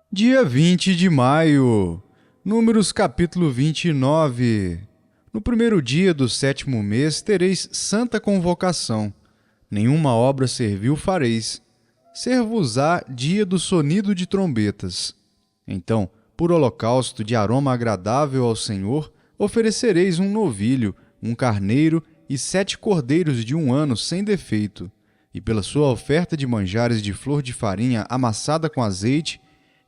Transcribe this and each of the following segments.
Dia 20 de maio, Números capítulo 29. No primeiro dia do 7º mês tereis santa convocação. Nenhuma obra servil fareis. Ser-vos-á dia do sonido de trombetas. Então, por holocausto de aroma agradável ao Senhor, oferecereis um novilho, um carneiro e 7 cordeiros de 1 ano sem defeito. E pela sua oferta de manjares de flor de farinha amassada com azeite,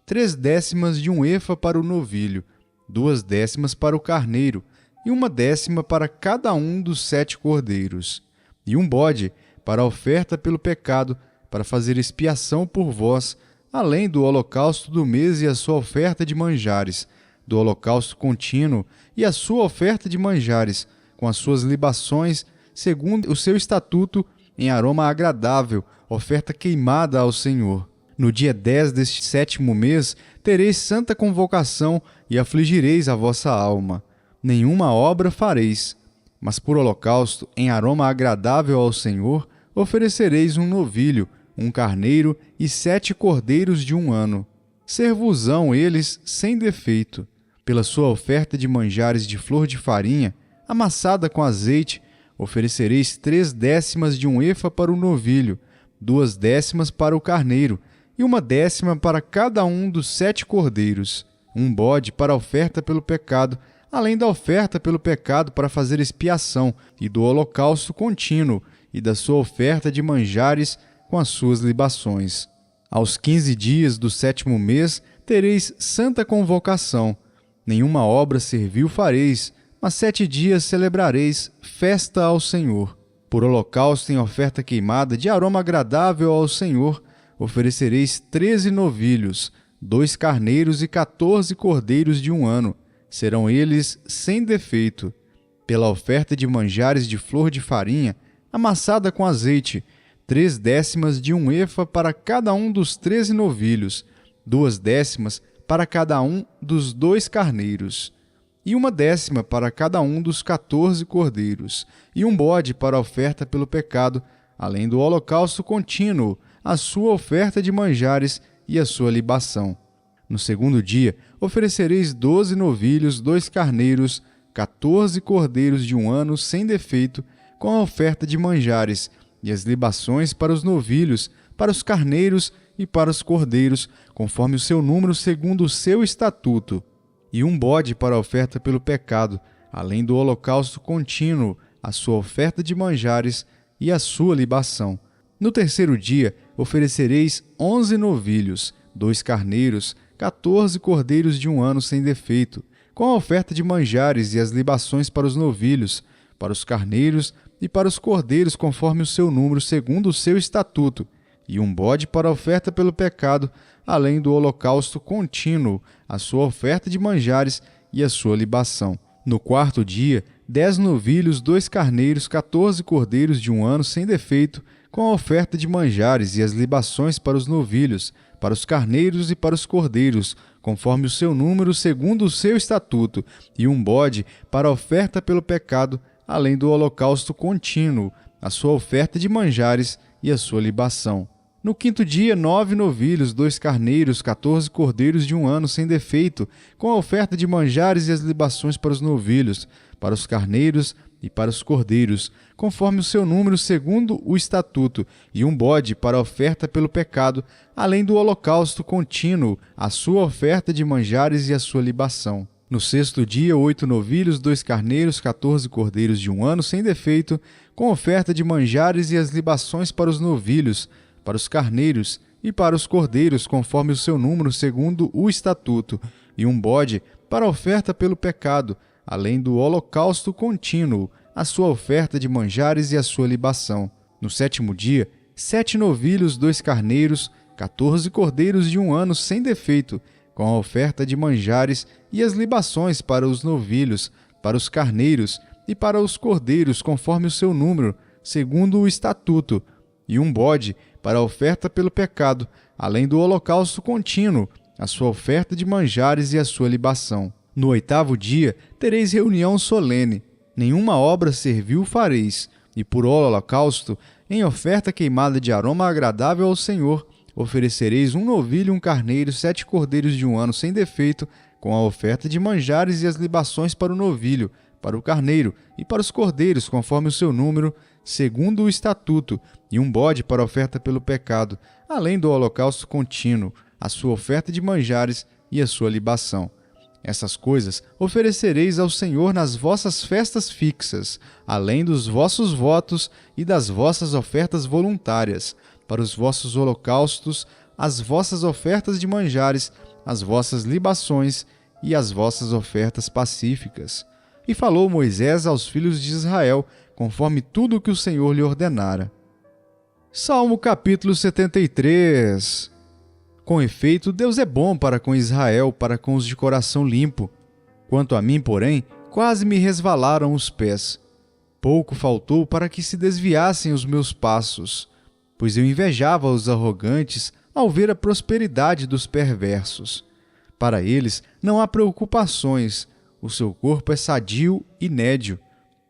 3/10 de 1 efa para o novilho, 2/10 para o carneiro, e 1/10 para cada um dos 7 cordeiros, e um bode para a oferta pelo pecado, para fazer expiação por vós, além do holocausto do mês e a sua oferta de manjares, do holocausto contínuo e a sua oferta de manjares, com as suas libações, segundo o seu estatuto, em aroma agradável, oferta queimada ao Senhor. No dia 10 deste 7º mês, tereis santa convocação e afligireis a vossa alma. Nenhuma obra fareis, mas por holocausto, em aroma agradável ao Senhor, oferecereis um novilho, um carneiro e 7 cordeiros de 1 ano. Ser-vos-ão eles sem defeito. Pela sua oferta de manjares de flor de farinha, amassada com azeite, oferecereis 3/10 de 1 efa para o novilho, 2/10 para o carneiro, e 1/10 para cada um dos 7 cordeiros, um bode para a oferta pelo pecado, além da oferta pelo pecado para fazer expiação, e do holocausto contínuo, e da sua oferta de manjares com as suas libações. Aos 15 dias do 7º mês tereis santa convocação. Nenhuma obra servil fareis, mas 7 dias celebrareis festa ao Senhor. Por holocausto em oferta queimada de aroma agradável ao Senhor, oferecereis 13 novilhos, 2 carneiros e 14 cordeiros de 1 ano. Serão eles sem defeito. Pela oferta de manjares de flor de farinha, amassada com azeite, 3/10 de 1 efa para cada um dos 13 novilhos, 2/10 para cada um dos 2 carneiros, e 1/10 para cada um dos 14 cordeiros, e um bode para a oferta pelo pecado, além do holocausto contínuo, a sua oferta de manjares e a sua libação. No segundo dia, oferecereis 12 novilhos, 2 carneiros, 14 cordeiros de 1 ano sem defeito, com a oferta de manjares, e as libações para os novilhos, para os carneiros e para os cordeiros, conforme o seu número segundo o seu estatuto, e um bode para a oferta pelo pecado, além do holocausto contínuo, a sua oferta de manjares e a sua libação. No terceiro dia, oferecereis 11 novilhos, 2 carneiros, 14 cordeiros de 1 ano sem defeito, com a oferta de manjares e as libações para os novilhos, para os carneiros e para os cordeiros, conforme o seu número, segundo o seu estatuto, e um bode para a oferta pelo pecado, além do holocausto contínuo, a sua oferta de manjares e a sua libação. No quarto dia, 10 novilhos, 2 carneiros, 14 cordeiros de 1 ano sem defeito, com a oferta de manjares e as libações para os novilhos, para os carneiros e para os cordeiros, conforme o seu número, segundo o seu estatuto, e um bode para a oferta pelo pecado, além do holocausto contínuo, a sua oferta de manjares e a sua libação. No quinto dia, 9 novilhos, 2 carneiros, 14 cordeiros de 1 ano sem defeito, com a oferta de manjares e as libações para os novilhos, para os carneiros e para os cordeiros, conforme o seu número segundo o estatuto, e um bode para a oferta pelo pecado, além do holocausto contínuo, a sua oferta de manjares e a sua libação. No sexto dia, 8 novilhos, 2 carneiros, 14 cordeiros de 1 ano sem defeito, com oferta de manjares e as libações para os novilhos, para os carneiros e para os cordeiros, conforme o seu número segundo o estatuto, e um bode para a oferta pelo pecado, além do holocausto contínuo, a sua oferta de manjares e a sua libação. No sétimo dia, 7 novilhos, 2 carneiros, 14 cordeiros de 1 ano sem defeito, com a oferta de manjares e as libações para os novilhos, para os carneiros e para os cordeiros, conforme o seu número, segundo o estatuto, e um bode para a oferta pelo pecado, além do holocausto contínuo, a sua oferta de manjares e a sua libação. No oitavo dia tereis reunião solene, nenhuma obra servil fareis, e por holocausto, em oferta queimada de aroma agradável ao Senhor, oferecereis um novilho, um carneiro, 7 cordeiros de um ano sem defeito, com a oferta de manjares e as libações para o novilho, para o carneiro e para os cordeiros, conforme o seu número, segundo o estatuto, e um bode para a oferta pelo pecado, além do holocausto contínuo, a sua oferta de manjares e a sua libação. Essas coisas oferecereis ao Senhor nas vossas festas fixas, além dos vossos votos e das vossas ofertas voluntárias, para os vossos holocaustos, as vossas ofertas de manjares, as vossas libações e as vossas ofertas pacíficas. E falou Moisés aos filhos de Israel, conforme tudo o que o Senhor lhe ordenara. Salmo capítulo 73. Com efeito, Deus é bom para com Israel, para com os de coração limpo. Quanto a mim, porém, quase me resvalaram os pés. Pouco faltou para que se desviassem os meus passos, pois eu invejava os arrogantes ao ver a prosperidade dos perversos. Para eles não há preocupações, o seu corpo é sadio e nédio.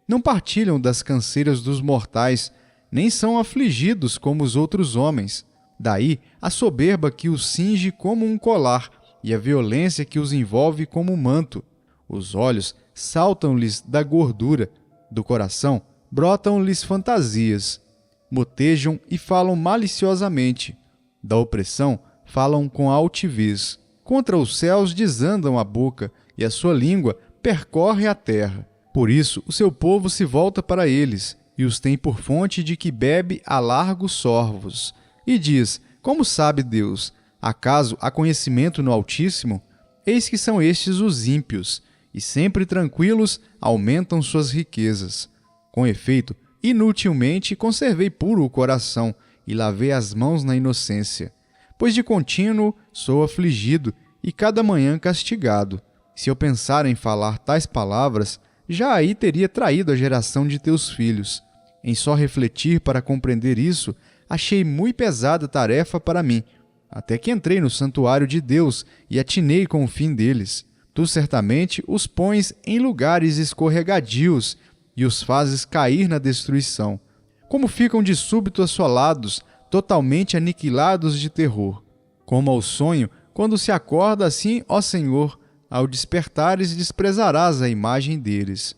Não partilham das canseiras dos mortais, nem são afligidos como os outros homens. Daí a soberba que os cinge como um colar e a violência que os envolve como um manto. Os olhos saltam-lhes da gordura, do coração brotam-lhes fantasias. Motejam e falam maliciosamente. Da opressão falam com altivez. Contra os céus desandam a boca e a sua língua percorre a terra. Por isso o seu povo se volta para eles e os tem por fonte de que bebe a largos sorvos. E diz: como sabe Deus? Acaso há conhecimento no Altíssimo? Eis que são estes os ímpios, e sempre tranquilos aumentam suas riquezas. Com efeito, inutilmente conservei puro o coração e lavei as mãos na inocência. Pois de contínuo sou afligido e cada manhã castigado. Se eu pensar em falar tais palavras, já aí teria traído a geração de teus filhos. Em só refletir para compreender isso, achei muito pesada a tarefa para mim, até que entrei no santuário de Deus e atinei com o fim deles. Tu certamente os pões em lugares escorregadios e os fazes cair na destruição. Como ficam de súbito assolados, totalmente aniquilados de terror. Como ao sonho, quando se acorda assim, ó Senhor, ao despertares desprezarás a imagem deles.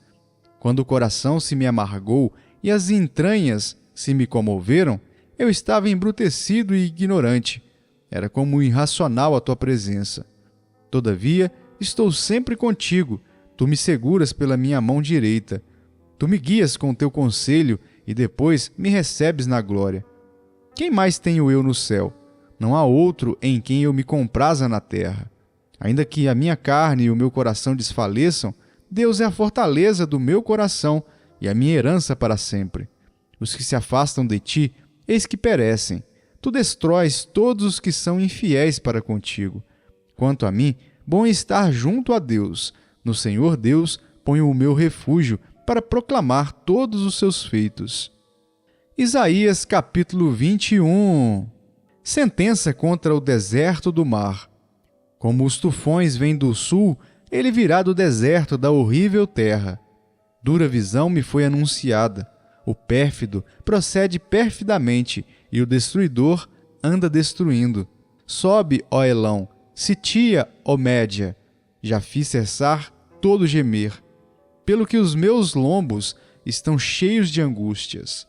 Quando o coração se me amargou e as entranhas se me comoveram, eu estava embrutecido e ignorante. Era como irracional a tua presença. Todavia, estou sempre contigo. Tu me seguras pela minha mão direita. Tu me guias com teu conselho e depois me recebes na glória. Quem mais tenho eu no céu? Não há outro em quem eu me compraza na terra. Ainda que a minha carne e o meu coração desfaleçam, Deus é a fortaleza do meu coração e a minha herança para sempre. Os que se afastam de ti, eis que perecem. Tu destróis todos os que são infiéis para contigo. Quanto a mim, bom é estar junto a Deus. No Senhor Deus ponho o meu refúgio para proclamar todos os seus feitos. Isaías capítulo 21. Sentença contra o deserto do mar. Como os tufões vêm do sul, ele virá do deserto da horrível terra. Dura visão me foi anunciada. O pérfido procede perfidamente, e o destruidor anda destruindo. Sobe, ó Elão, sitia, ó Média. Já fiz cessar todo gemer, pelo que os meus lombos estão cheios de angústias.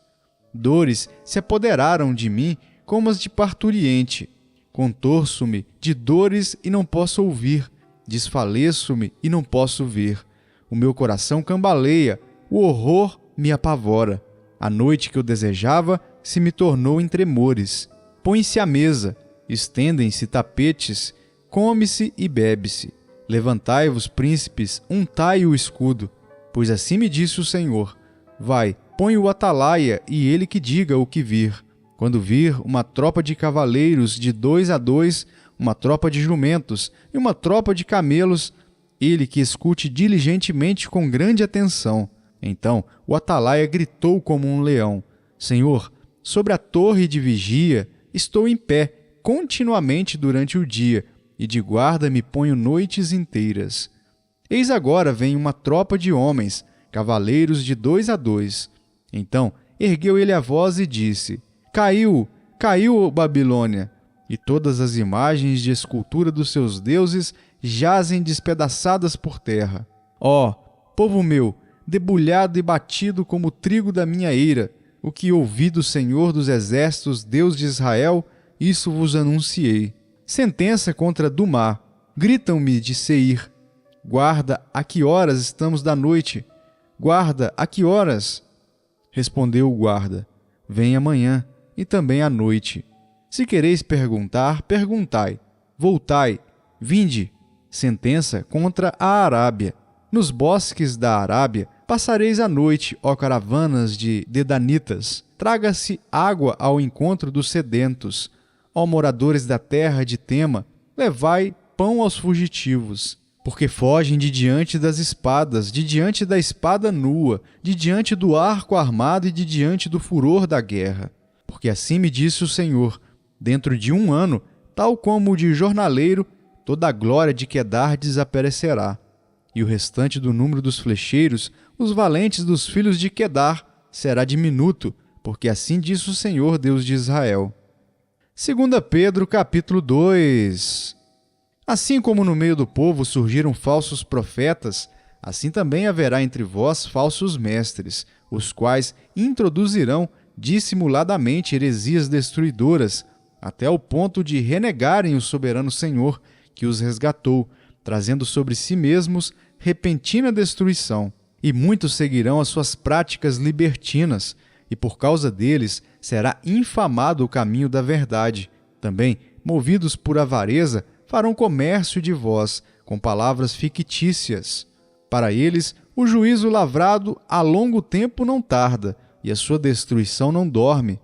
Dores se apoderaram de mim como as de parturiente. Contorço-me de dores e não posso ouvir, desfaleço-me e não posso ver. O meu coração cambaleia, o horror me apavora. A noite que eu desejava se me tornou em tremores. Põe-se à mesa, estendem-se tapetes, come-se e bebe-se. Levantai-vos, príncipes, untai o escudo, pois assim me disse o Senhor. Vai, põe o atalaia e ele que diga o que vir. Quando vir uma tropa de cavaleiros de 2 a 2, uma tropa de jumentos e uma tropa de camelos, ele que escute diligentemente com grande atenção. Então o atalaia gritou como um leão: Senhor, sobre a torre de vigia estou em pé continuamente durante o dia, e de guarda me ponho noites inteiras. Eis agora vem uma tropa de homens, cavaleiros de 2 a 2. Então ergueu ele a voz e disse: Caiu, caiu, Babilônia! e todas as imagens de escultura dos seus deuses jazem despedaçadas por terra. Ó, povo meu, debulhado e batido como o trigo da minha eira, o que ouvi do Senhor dos Exércitos, Deus de Israel, isso vos anunciei. Sentença contra Dumá. Gritam-me de Seir. Guarda, a que horas estamos da noite? Guarda, a que horas? Respondeu o guarda. Vem amanhã, e também à noite. Se quereis perguntar, perguntai. Voltai, vinde. Sentença contra a Arábia. Nos bosques da Arábia passareis a noite, ó caravanas de dedanitas. Traga-se água ao encontro dos sedentos. Ó moradores da terra de Tema, levai pão aos fugitivos. Porque fogem de diante das espadas, de diante da espada nua, de diante do arco armado e de diante do furor da guerra. Porque assim me disse o Senhor, dentro de 1 ano, tal como de jornaleiro, toda a glória de Quedar desaparecerá. E o restante do número dos flecheiros, os valentes dos filhos de Quedar, será diminuto, porque assim disse o Senhor, Deus de Israel. 2 Pedro, capítulo 2. Assim como no meio do povo surgiram falsos profetas, assim também haverá entre vós falsos mestres, os quais introduzirão dissimuladamente heresias destruidoras, até o ponto de renegarem o soberano Senhor, que os resgatou, trazendo sobre si mesmos repentina destruição. E muitos seguirão as suas práticas libertinas, e por causa deles será infamado o caminho da verdade. Também, movidos por avareza, farão comércio de vós, com palavras fictícias. Para eles, o juízo lavrado a longo tempo não tarda, e a sua destruição não dorme.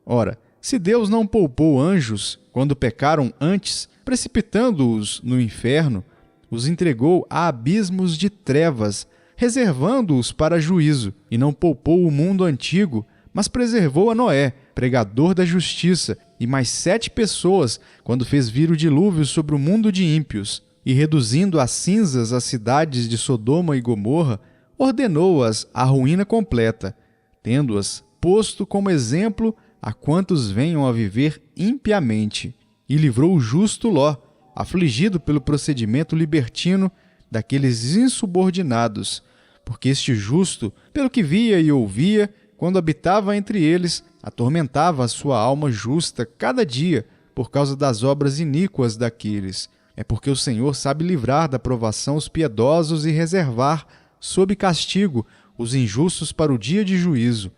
Ora, se Deus não poupou anjos, quando pecaram antes, precipitando-os no inferno, os entregou a abismos de trevas, reservando-os para juízo, e não poupou o mundo antigo, mas preservou a Noé, pregador da justiça, e mais 7 pessoas, quando fez vir o dilúvio sobre o mundo de ímpios, e reduzindo a cinzas as cidades de Sodoma e Gomorra, ordenou-as à ruína completa, tendo-as posto como exemplo a quantos venham a viver impiamente, e livrou o justo Ló, afligido pelo procedimento libertino daqueles insubordinados, porque este justo, pelo que via e ouvia, quando habitava entre eles, atormentava a sua alma justa cada dia por causa das obras iníquas daqueles. É porque o Senhor sabe livrar da provação os piedosos e reservar, sob castigo, os injustos para o dia de juízo,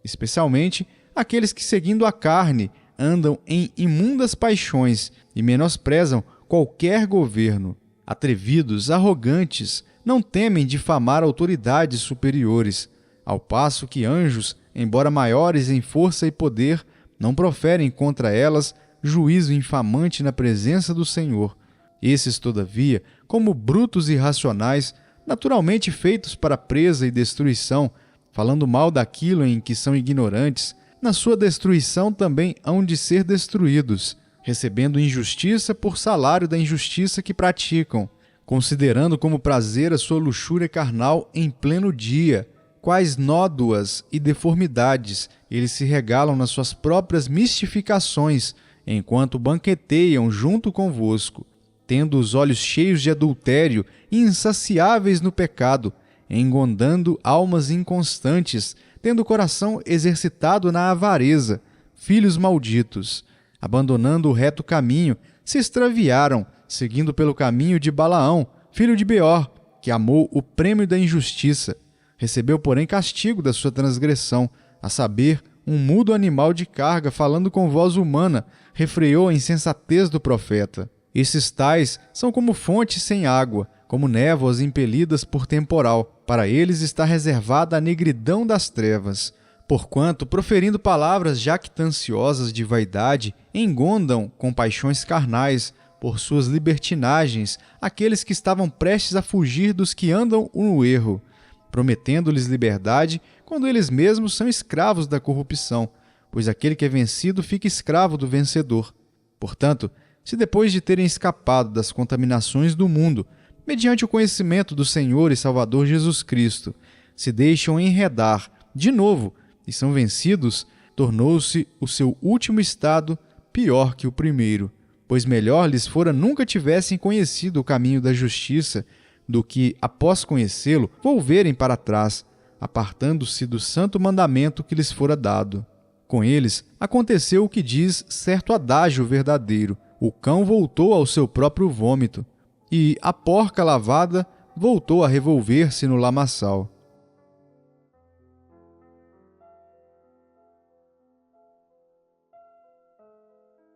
especialmente aqueles que, seguindo a carne, andam em imundas paixões e menosprezam qualquer governo. Atrevidos, arrogantes, não temem difamar autoridades superiores, ao passo que anjos, embora maiores em força e poder, não proferem contra elas juízo infamante na presença do Senhor. Esses, todavia, como brutos e irracionais, naturalmente feitos para presa e destruição, falando mal daquilo em que são ignorantes, na sua destruição também hão de ser destruídos, recebendo injustiça por salário da injustiça que praticam, considerando como prazer a sua luxúria carnal em pleno dia. Quais nódoas e deformidades eles se regalam nas suas próprias mistificações, enquanto banqueteiam junto convosco, tendo os olhos cheios de adultério e insaciáveis no pecado, engondando almas inconstantes, tendo o coração exercitado na avareza, filhos malditos, abandonando o reto caminho, se extraviaram, seguindo pelo caminho de Balaão, filho de Beor, que amou o prêmio da injustiça. Recebeu, porém, castigo da sua transgressão, a saber, um mudo animal de carga falando com voz humana, refreou a insensatez do profeta. Esses tais são como fontes sem água, como névoas impelidas por temporal. Para eles está reservada a negridão das trevas. Porquanto, proferindo palavras jactanciosas de vaidade, engondam com paixões carnais, por suas libertinagens, aqueles que estavam prestes a fugir dos que andam no erro, prometendo-lhes liberdade, quando eles mesmos são escravos da corrupção, pois aquele que é vencido fica escravo do vencedor. Portanto, se depois de terem escapado das contaminações do mundo, mediante o conhecimento do Senhor e Salvador Jesus Cristo, se deixam enredar de novo e são vencidos, tornou-se o seu último estado pior que o primeiro, pois melhor lhes fora nunca tivessem conhecido o caminho da justiça, do que, após conhecê-lo, volverem para trás, apartando-se do santo mandamento que lhes fora dado. Com eles aconteceu o que diz certo adágio verdadeiro: o cão voltou ao seu próprio vômito, e a porca lavada voltou a revolver-se no lamaçal.